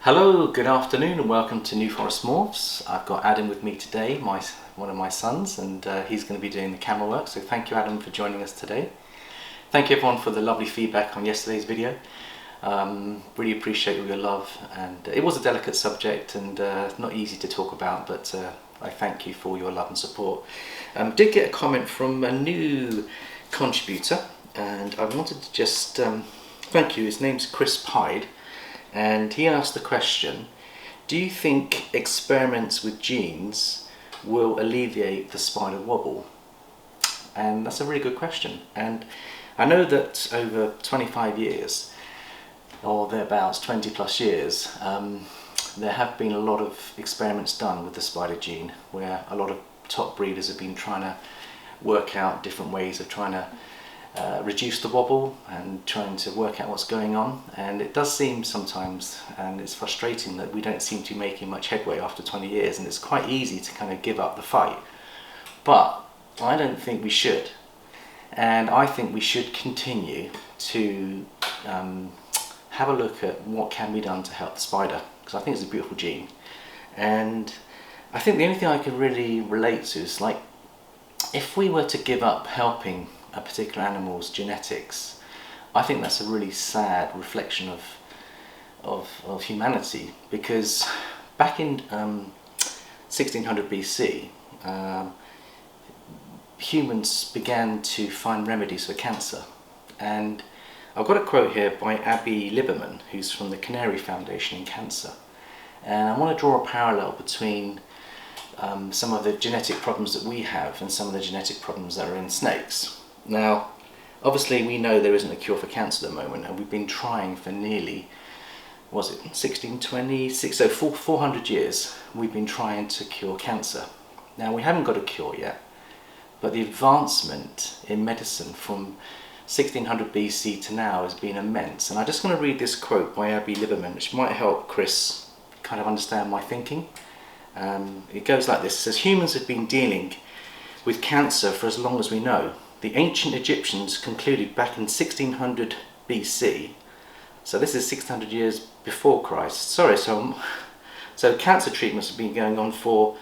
Hello, good afternoon and welcome to New Forest Morphs. I've got Adam with me today, one of my sons, and he's going to be doing the camera work. So thank you, Adam, for joining us today. Thank you everyone for the lovely feedback on yesterday's video. Really appreciate all your love, and it was a delicate subject and not easy to talk about, but I thank you for your love and support. Did get a comment from a new contributor, and I wanted to just thank you. His name's Chris Hyde. And he asked the question, do you think experiments with genes will alleviate the spider wobble? And that's a really good question. And I know that over 25 years, or thereabouts 20 plus years, there have been a lot of experiments done with the spider gene, where a lot of top breeders have been trying to work out different ways of trying to reduce the wobble and trying to work out what's going on. And it does seem sometimes, and it's frustrating, that we don't seem to be making much headway after 20 years, and it's quite easy to kind of give up the fight. But I don't think we should, and I think we should continue to have a look at what can be done to help the spider, because I think it's a beautiful gene. And I think the only thing I can really relate to is, like, if we were to give up helping a particular animal's genetics, I think that's a really sad reflection of humanity, because back in 1600 BC, humans began to find remedies for cancer. And I've got a quote here by Abby Liberman, who's from the Canary Foundation in Cancer, and I want to draw a parallel between some of the genetic problems that we have and some of the genetic problems that are in snakes. Now, obviously we know there isn't a cure for cancer at the moment, and we've been trying for nearly, was it 1626, so 400 years we've been trying to cure cancer. Now, we haven't got a cure yet, but the advancement in medicine from 1600 BC to now has been immense. And I'm just going to read this quote by Abby Liberman, which might help Chris kind of understand my thinking. It goes like this. It says, humans have been dealing with cancer for as long as we know. The ancient Egyptians concluded back in 1600 BC, so this is 600 years before Christ. Sorry, so cancer treatments have been going on for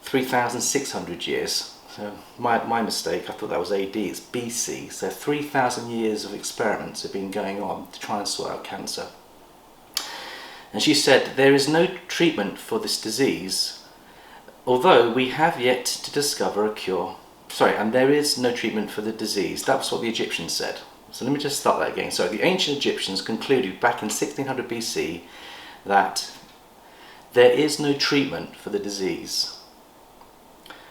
3,600 years. So my mistake, I thought that was AD, it's BC. So 3,000 years of experiments have been going on to try and sort out cancer. And she said, there is no treatment for this disease, although we have yet to discover a cure. And there is no treatment for the disease. That's what the Egyptians said. So let me just start that again. So the ancient Egyptians concluded back in 1600 BC that there is no treatment for the disease.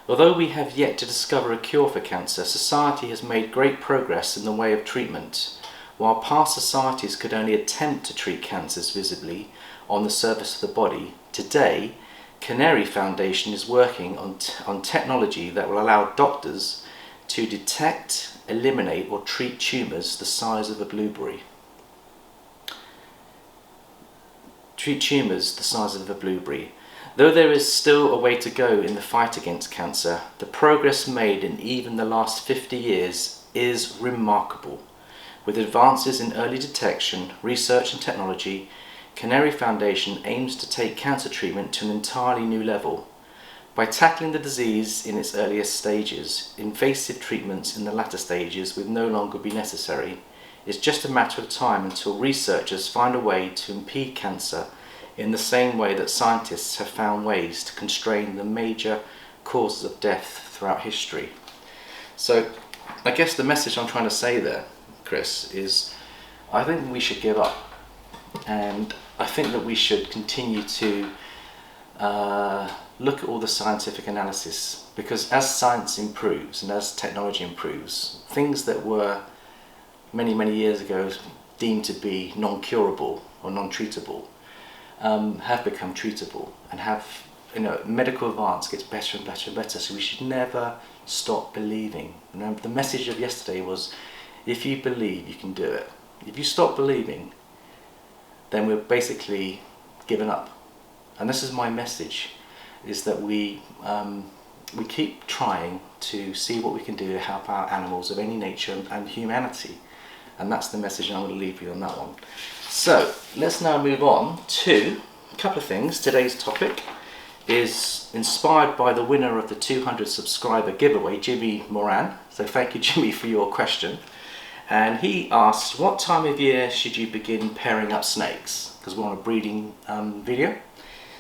Although we have yet to discover a cure for cancer, society has made great progress in the way of treatment. While past societies could only attempt to treat cancers visibly on the surface of the body, today Canary Foundation is working on technology that will allow doctors to detect, eliminate or treat tumours the size of a blueberry. Though there is still a way to go in the fight against cancer, the progress made in even the last 50 years is remarkable. With advances in early detection, research and technology, Canary Foundation aims to take cancer treatment to an entirely new level. By tackling the disease in its earliest stages, invasive treatments in the latter stages will no longer be necessary. It's just a matter of time until researchers find a way to impede cancer in the same way that scientists have found ways to constrain the major causes of death throughout history. So I guess the message I'm trying to say there, Chris, is I think we should give up. And I think that we should continue to look at all the scientific analysis, because as science improves and as technology improves, things that were many years ago deemed to be non-curable or non-treatable have become treatable, and have, medical advance gets better and better and better. So we should never stop believing. The message of yesterday was, if you believe, you can do it. If you stop believing, then we're basically given up. And this is my message, is that we keep trying to see what we can do to help our animals of any nature and humanity. And that's the message I'm going to leave you on that one. So let's now move on to a couple of things. Today's topic is inspired by the winner of the 200 subscriber giveaway, Jimmy Moran. So thank you, Jimmy, for your question. And he asked, what time of year should you begin pairing up snakes? Because we're on a breeding video.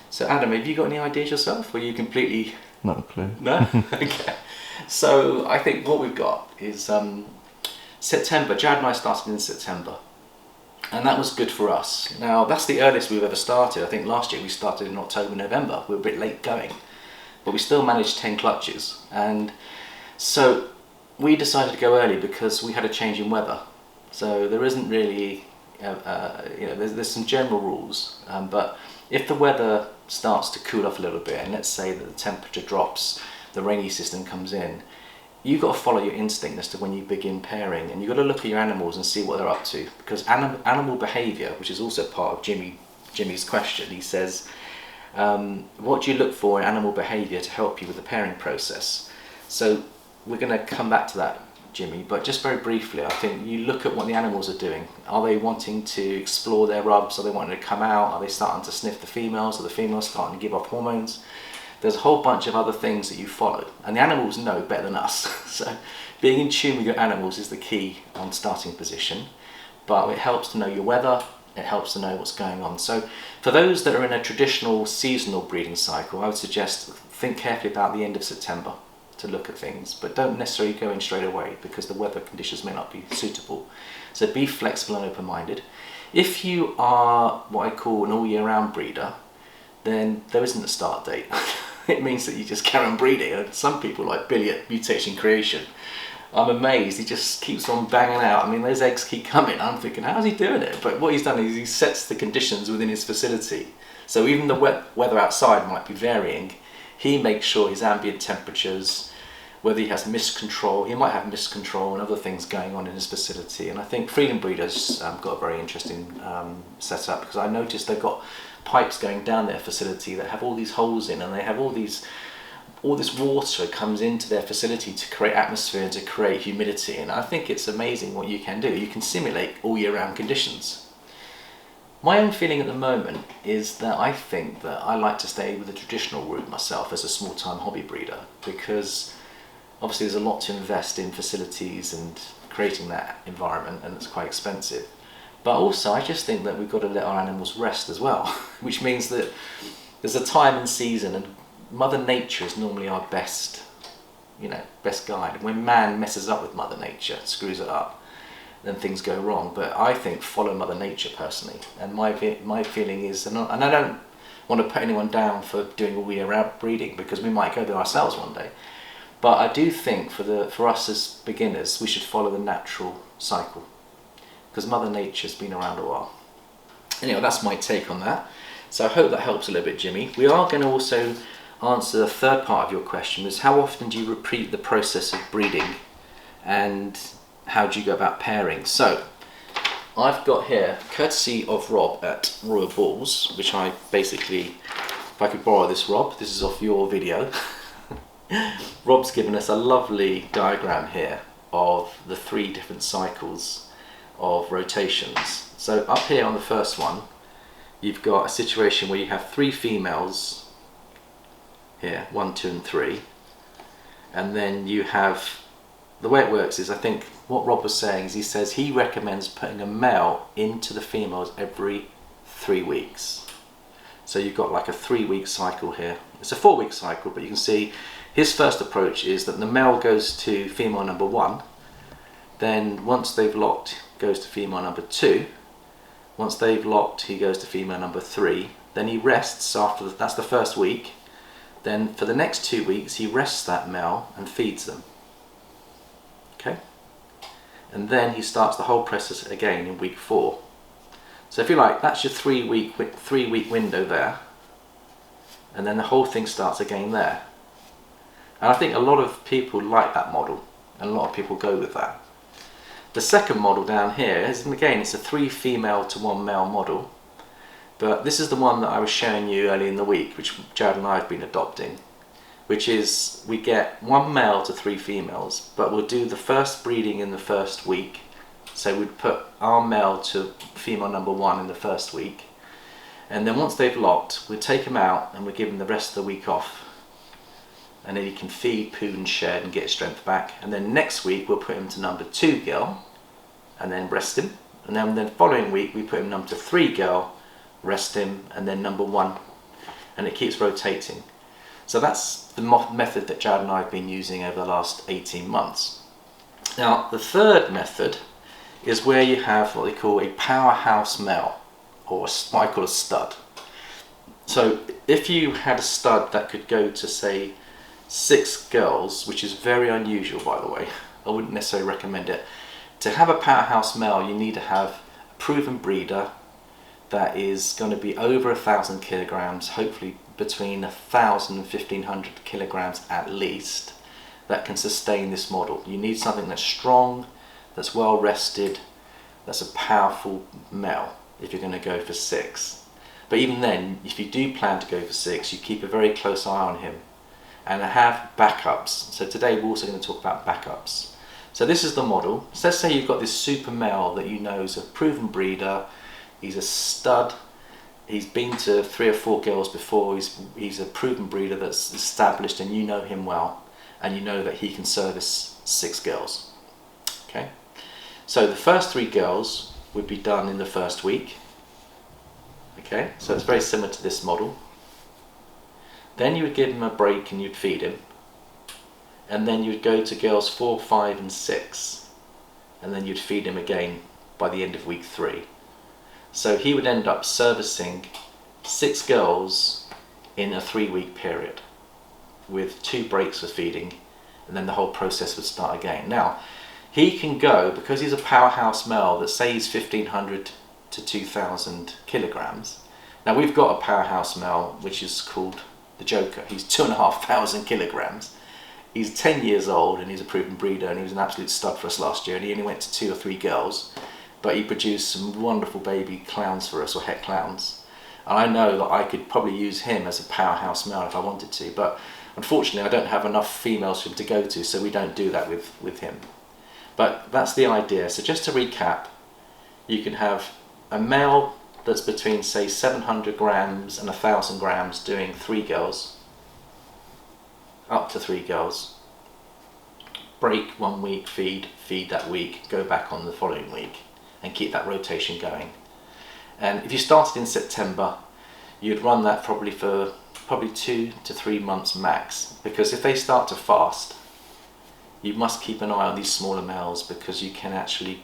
So Adam, have you got any ideas yourself? Or are you completely... Not a clue. No? Okay. So I think what we've got is September. Jad and I started in September. And that was good for us. Now, that's the earliest we've ever started. I think last year we started in October, November. We were a bit late going. But we still managed 10 clutches. And so we decided to go early because we had a change in weather. So there isn't really, there's some general rules. But if the weather starts to cool off a little bit, and let's say that the temperature drops, the rainy system comes in, you've got to follow your instinct as to when you begin pairing, and you've got to look at your animals and see what they're up to, because animal behaviour, which is also part of Jimmy's question, he says, what do you look for in animal behaviour to help you with the pairing process? So we're going to come back to that, Jimmy, but just very briefly, I think you look at what the animals are doing. Are they wanting to explore their rubs? Are they wanting to come out? Are they starting to sniff the females? Are the females starting to give off hormones? There's a whole bunch of other things that you follow, and the animals know better than us. So being in tune with your animals is the key on starting position, but it helps to know your weather, it helps to know what's going on. So for those that are in a traditional seasonal breeding cycle, I would suggest think carefully about the end of September to look at things, but don't necessarily go in straight away because the weather conditions may not be suitable. So be flexible and open-minded. If you are what I call an all year round breeder, then there isn't a start date. It means that you just carry on breeding. And some people like Billy at Mutation Creation, I'm amazed, he just keeps on banging out. I mean, those eggs keep coming. I'm thinking, how's he doing it? But what he's done is he sets the conditions within his facility. So even the weather outside might be varying, he makes sure his ambient temperatures, whether he has mist control, he might have mist control and other things going on in his facility. And I think Freedom Breeders got a very interesting setup, because I noticed they've got pipes going down their facility that have all these holes in, and they have all this water comes into their facility to create atmosphere and to create humidity. And I think it's amazing what you can do. You can simulate all year round conditions. My own feeling at the moment is that I think that I like to stay with the traditional route myself as a small-time hobby breeder, because obviously there's a lot to invest in facilities and creating that environment, and it's quite expensive. But also I just think that we've got to let our animals rest as well, which means that there's a time and season, and Mother Nature is normally our best guide. When man messes up with Mother Nature, screws it up, then things go wrong. But I think follow Mother Nature personally, and my feeling is, and I don't want to put anyone down for doing all year round breeding, because we might go there ourselves one day, but I do think for us as beginners, we should follow the natural cycle, because Mother Nature's been around a while. Anyway, that's my take on that. So I hope that helps a little bit, Jimmy. We are going to also answer the third part of your question, is how often do you repeat the process of breeding, and how do you go about pairing? So I've got here, courtesy of Rob at Royal Bulls, which I basically, if I could borrow this, Rob, this is off your video. Rob's given us a lovely diagram here of the 3 different cycles of rotations. So up here on the first one, you've got a situation where you have 3 females here, 1, 2 and 3, and then you have, the way it works is, I think what Rob was saying is, he says he recommends putting a male into the females every 3 weeks. So you've got like a 3-week cycle here. It's a 4-week cycle, but you can see his first approach is that the male goes to female number 1, then once they've locked, goes to female number 2, once they've locked, he goes to female number 3, then he rests after, that's the first week, then for the next 2 weeks he rests that male and feeds them. Okay? And then he starts the whole process again in week 4. So if you like, that's your 3-week window there, and then the whole thing starts again there. And I think a lot of people like that model, and a lot of people go with that. The second model down here is, again, it's a 3 female to 1 male model, but this is the one that I was showing you early in the week, which Jared and I have been adopting, which is we get 1 male to 3 females, but we'll do the first breeding in the first week. So we'd put our male to female number 1 in the first week, And then once they've locked, we take them out and we give them the rest of the week off. And then he can feed, poo and shed and get his strength back. And then next week we'll put him to number 2 girl and then rest him. And then the following week we put him number 3 girl, rest him, and then number 1. And it keeps rotating. So that's the method that Jad and I have been using over the last 18 months. Now the third method is where you have what they call a powerhouse male, or what I call a stud. So if you had a stud that could go to, say, 6 girls, which is very unusual by the way, I wouldn't necessarily recommend it. To have a powerhouse male, you need to have a proven breeder that is going to be over 1,000 kilograms, hopefully between 1,000 and 1,500 kilograms at least, that can sustain this model. You need something that's strong, that's well rested, that's a powerful male if you're going to go for 6. But even then, if you do plan to go for 6, you keep a very close eye on him and have backups. So today we're also going to talk about backups. So this is the model. So let's say you've got this super male that you know is a proven breeder, he's a stud, he's been to 3 or 4 girls before, he's a proven breeder that's established and you know him well, and you know that he can service 6 girls. Okay, so the first 3 girls would be done in the first week. Okay, so it's very similar to this model. Then you would give him a break and you'd feed him, and then you'd go to girls 4, 5 and 6, and then you'd feed him again by the end of week 3. So he would end up servicing 6 girls in a 3-week period with 2 breaks for feeding, and then the whole process would start again. Now he can go, because he's a powerhouse male that say he's 1,500 to 2,000 kilograms. Now we've got a powerhouse male which is called the Joker. He's 2,500 kilograms. He's 10 years old and he's a proven breeder, and he was an absolute stud for us last year, and he only went to 2 or 3 girls, but he produced some wonderful baby clowns for us, or het clowns. And I know that I could probably use him as a powerhouse male if I wanted to, but unfortunately I don't have enough females for him to go to, so we don't do that with him. But that's the idea. So just to recap, you can have a male that's between, say, 700 grams and 1,000 grams doing 3 girls, up to 3 girls, break 1 week, feed that week, go back on the following week, and keep that rotation going. And if you started in September, you'd run that probably for 2 to 3 months max, because if they start to fast, you must keep an eye on these smaller males, because you can actually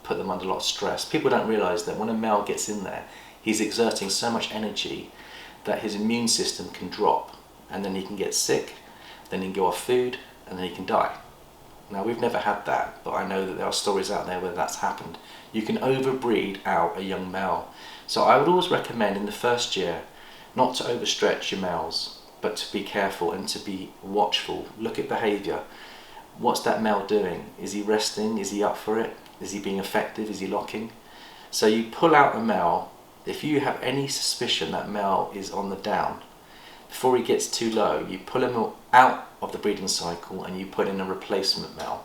put them under a lot of stress. People don't realise that when a male gets in there, he's exerting so much energy that his immune system can drop, and then he can get sick, then he can go off food, and then he can die. Now we've never had that, but I know that there are stories out there where that's happened. You can overbreed out a young male. So I would always recommend in the first year not to overstretch your males, but to be careful and to be watchful. Look at behaviour. What's that male doing? Is he resting? Is he up for it? Is he being effective? Is he locking? So you pull out a male. If you have any suspicion that male is on the down, before he gets too low, you pull him out of the breeding cycle and you put in a replacement male.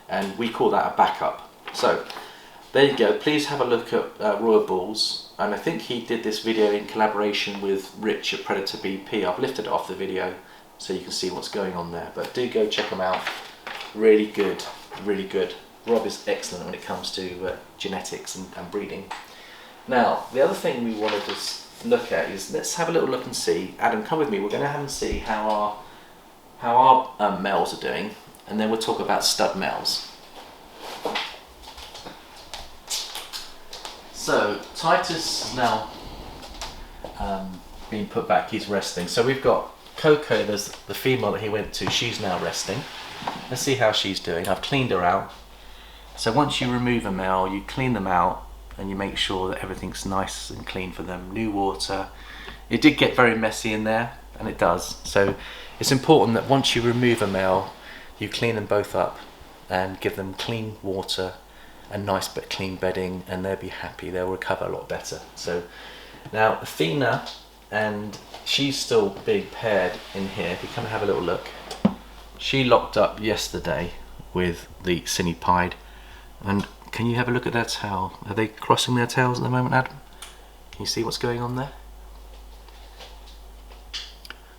And we call that a backup. So there you go. Please have a look at Royal Bulls. And I think he did this video in collaboration with Rich at Predator BP. I've lifted it off the video so you can see what's going on there. But do go check them out. Really good, really good. Rob is excellent when it comes to genetics and breeding. Now, the other thing we wanted to look at is, let's have a little look and see. Adam, come with me. We're going to have and see how our males are doing, and then we'll talk about stud males. So Titus is now being put back. He's resting. So we've got Coco, there's the female that he went to. She's now resting. Let's see how she's doing. I've cleaned her out. So once you remove a male, you clean them out and you make sure that everything's nice and clean for them. New water. It did get very messy in there, and it does. So it's important that once you remove a male, you clean them both up and give them clean water and nice but clean bedding, and they'll be happy. They'll recover a lot better. So now Athena, and she's still being paired in here. If you come and have a little look, she locked up yesterday with the Cinepide. And can you have a look at their tail? Are they crossing their tails at the moment, Adam? Can you see what's going on there?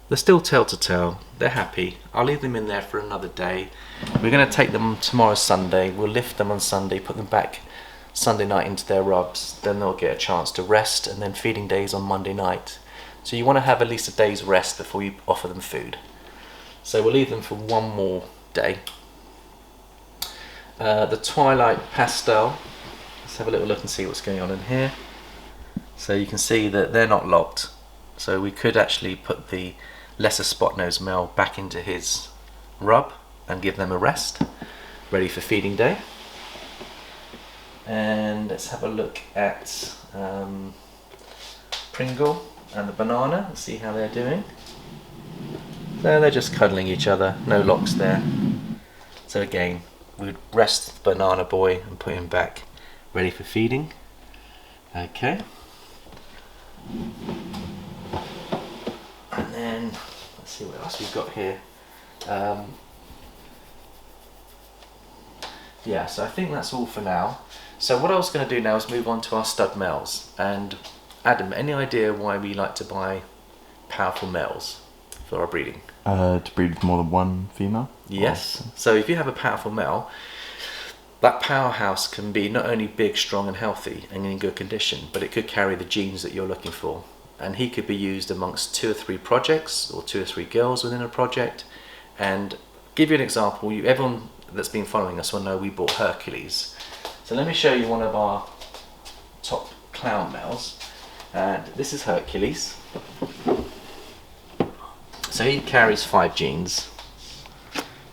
They're still tail to tail. They're happy. I'll leave them in there for another day. We're going to take them tomorrow Sunday. We'll lift them on Sunday, put them back Sunday night into their rubs. Then they'll get a chance to rest, and then feeding days on Monday night. So you want to have at least a day's rest before you offer them food. So we'll leave them for one more day. The Twilight Pastel. Let's have a little look and see what's going on in here. So you can see that they're not locked. So we could actually put the lesser spot nose male back into his rub and give them a rest, ready for feeding day. And let's have a look at Pringle and the Banana and see how they're doing. So they're just cuddling each other, no locks there. So again, we'd rest the Banana Boy and put him back ready for feeding. Okay. And then let's see what else we've got here. Yeah, so I think that's all for now. So what I was going to do now is move on to our stud males. And Adam, any idea why we like to buy powerful males for our breeding? To breed with more than one female? Yes. So if you have a powerful male, that powerhouse can be not only big, strong and healthy and in good condition, but it could carry the genes that you're looking for. And he could be used amongst 2 or 3 projects, or 2 or 3 girls within a project. And give you an example, everyone that's been following us will know we bought Hercules. So let me show you one of our top clown males. And this is Hercules. So he carries 5 genes.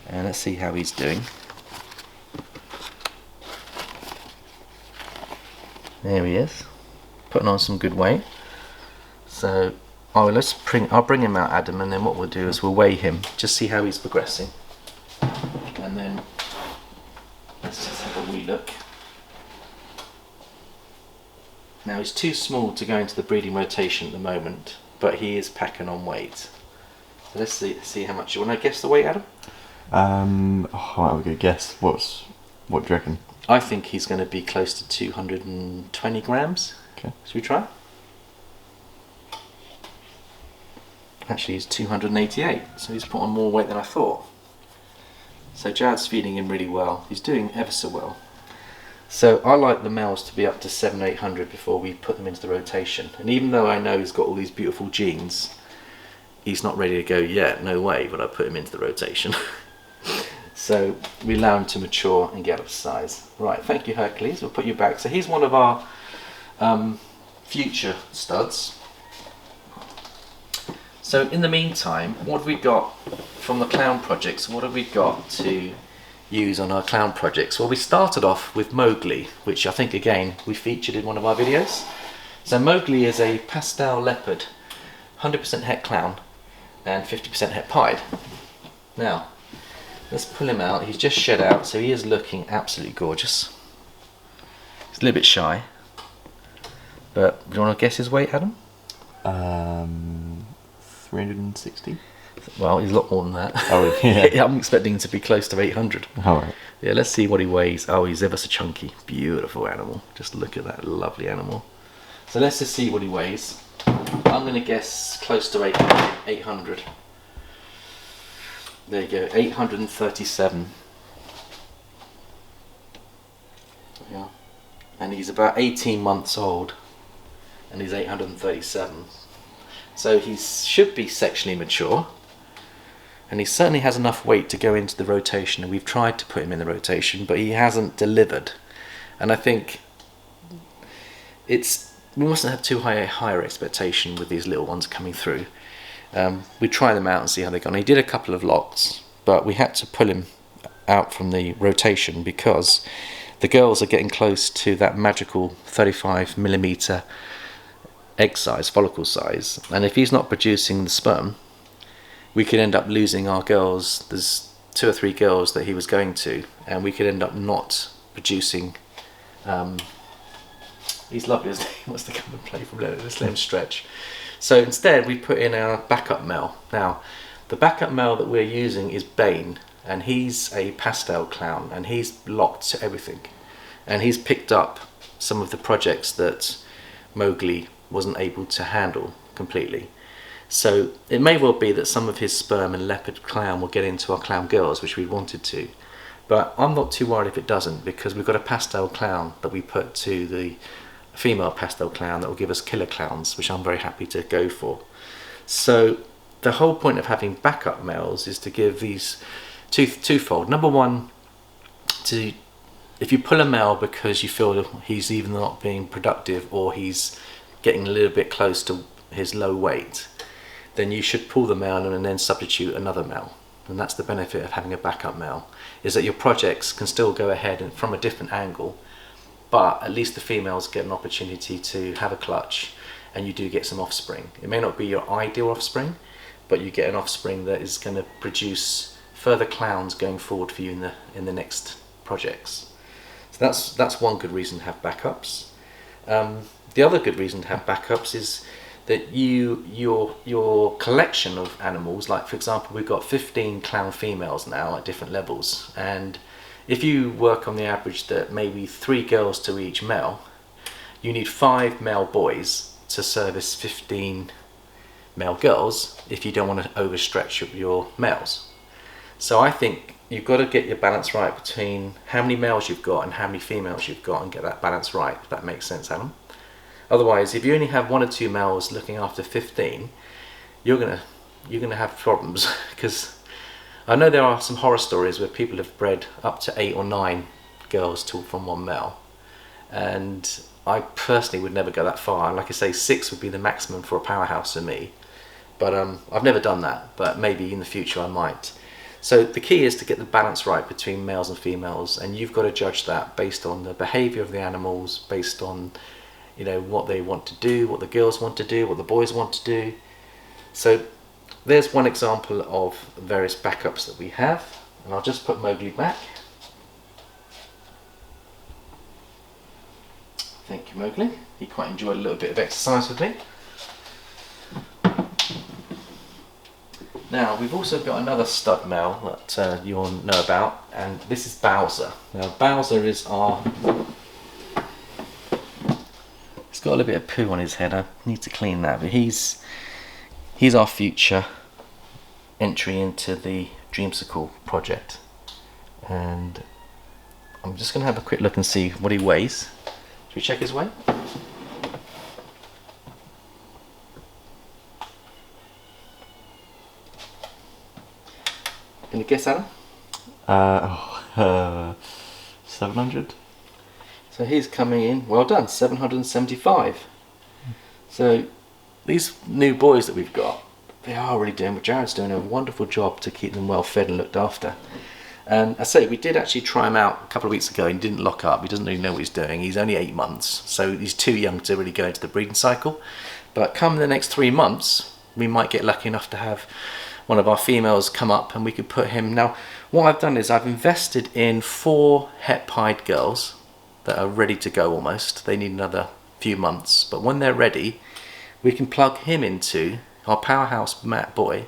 And let's see how he's doing. There he is, putting on some good weight. So I'll bring him out, Adam, and then what we'll do is we'll weigh him, just see how he's progressing. And then let's just have a wee look. Now he's too small to go into the breeding rotation at the moment, but he is packing on weight. So let's see how much. You want to guess the weight, Adam? I'll go guess. What do you reckon? I think he's going to be close to 220 grams. Okay. Should we try? Actually, he's 288, so he's put on more weight than I thought. So Jad's feeding him really well. He's doing ever so well. So I like the males to be up to 700-800 before we put them into the rotation. And even though I know he's got all these beautiful genes, he's not ready to go yet. No way would I put him into the rotation. So we allow him to mature and get up to size. Right, thank you Hercules, we'll put you back. So here's one of our future studs. So in the meantime, what have we got from the clown projects? What have we got to use on our clown projects? Well, we started off with Mogli, which I think again we featured in one of our videos. So Mogli is a pastel leopard, 100% het clown and 50% het pied. Now, let's pull him out. He's just shed out, so he is looking absolutely gorgeous. He's a little bit shy. But do you want to guess his weight, Adam? 360. Well, he's a lot more than that. Oh, yeah. I'm expecting him to be close to 800. All right. Yeah, let's see what he weighs. Oh, he's ever so chunky. Beautiful animal. Just look at that lovely animal. So let's just see what he weighs. I'm going to guess close to 800. There you go, 837. Yeah. And he's about 18 months old. And he's 837. So he should be sexually mature. And he certainly has enough weight to go into the rotation. And we've tried to put him in the rotation, but he hasn't delivered. And I think we mustn't have too higher expectation with these little ones coming through. We try them out and see how they go. And he did a couple of locks, but we had to pull him out from the rotation because the girls are getting close to that magical 35mm egg size, follicle size. And if he's not producing the sperm, we could end up losing our girls. There's 2 or 3 girls that he was going to, and we could end up not producing. He's lovely, isn't he? He wants to come and play from there. Let's let him stretch. So instead we put in our backup male. Now the backup male that we're using is Bane, and he's a pastel clown and he's locked to everything, and he's picked up some of the projects that Mogli wasn't able to handle completely. So it may well be that some of his sperm and leopard clown will get into our clown girls, which we wanted to. But I'm not too worried if it doesn't, because we've got a pastel clown that we put to the female pastel clown that will give us killer clowns, which I'm very happy to go for. So the whole point of having backup males is to give these twofold. Number one, if you pull a male because you feel he's either not being productive or he's getting a little bit close to his low weight, then you should pull the male and then substitute another male. And that's the benefit of having a backup male, is that your projects can still go ahead and from a different angle, but at least the females get an opportunity to have a clutch, and you do get some offspring. It may not be your ideal offspring, but you get an offspring that is going to produce further clowns going forward for you in the next projects. So that's one good reason to have backups. The other good reason to have backups is that your collection of animals, like for example we've got 15 clown females now at different levels, and if you work on the average that maybe 3 girls to each male, you need 5 male boys to service 15 male girls if you don't want to overstretch your males. So I think you've got to get your balance right between how many males you've got and how many females you've got, and get that balance right, if that makes sense, Adam. Otherwise, if you only have 1 or 2 males looking after 15, you're gonna have problems, because I know there are some horror stories where people have bred up to 8 or 9 girls from one male, and I personally would never go that far. Like I say, 6 would be the maximum for a powerhouse for me, but I've never done that, but maybe in the future I might. So the key is to get the balance right between males and females, and you've got to judge that based on the behavior of the animals, based on what they want to do, what the girls want to do, what the boys want to do. So there's one example of various backups that we have, and I'll just put Mogli back. Thank you, Mogli. He quite enjoyed a little bit of exercise with me. Now we've also got another stud male that you all know about, and this is Bowser. Now Bowser is he's got a little bit of poo on his head. I need to clean that, but he's our future entry into the Dreamsicle project, and I'm just going to have a quick look and see what he weighs. Should we check his weight? Can you guess, Adam? 700. So he's coming in, well done, 775. So these new boys that we've got, they are really doing, Jared's doing a wonderful job to keep them well fed and looked after. And I say, we did actually try him out a couple of weeks ago, and he didn't lock up. He doesn't really know what he's doing. He's only 8 months, so he's too young to really go into the breeding cycle. But come the next 3 months, we might get lucky enough to have one of our females come up, and we could put him. Now what I've done is I've invested in 4 het pied girls that are ready to go almost. They need another few months, but when they're ready, we can plug him into our powerhouse Matt boy,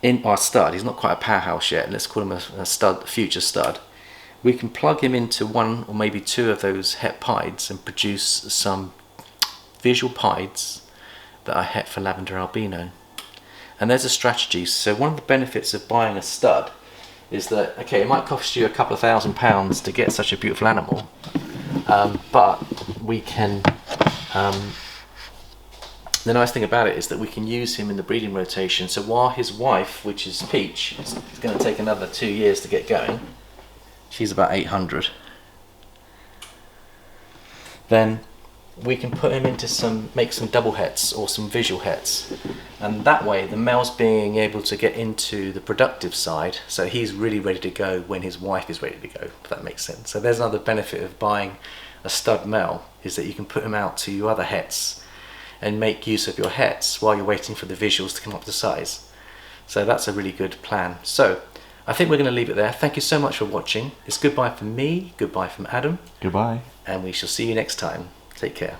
in our stud. He's not quite a powerhouse yet, let's call him a stud, future stud. We can plug him into 1 or maybe 2 of those het pieds and produce some visual pieds that are het for lavender albino. And there's a strategy. So one of the benefits of buying a stud is that, okay, it might cost you a couple of £1,000s to get such a beautiful animal, but we can, the nice thing about it is that we can use him in the breeding rotation. So while his wife, which is Peach, is going to take another 2 years to get going, she's about 800, then we can put him into make some double hets or some visual hets, and that way the male's being able to get into the productive side, so he's really ready to go when his wife is ready to go, if that makes sense. So there's another benefit of buying a stud male, is that you can put him out to your other hets and make use of your hets while you're waiting for the visuals to come up to size. So that's a really good plan. So I think we're going to leave it there. Thank you so much for watching. It's goodbye from me, goodbye from Adam. Goodbye. And we shall see you next time. Take care.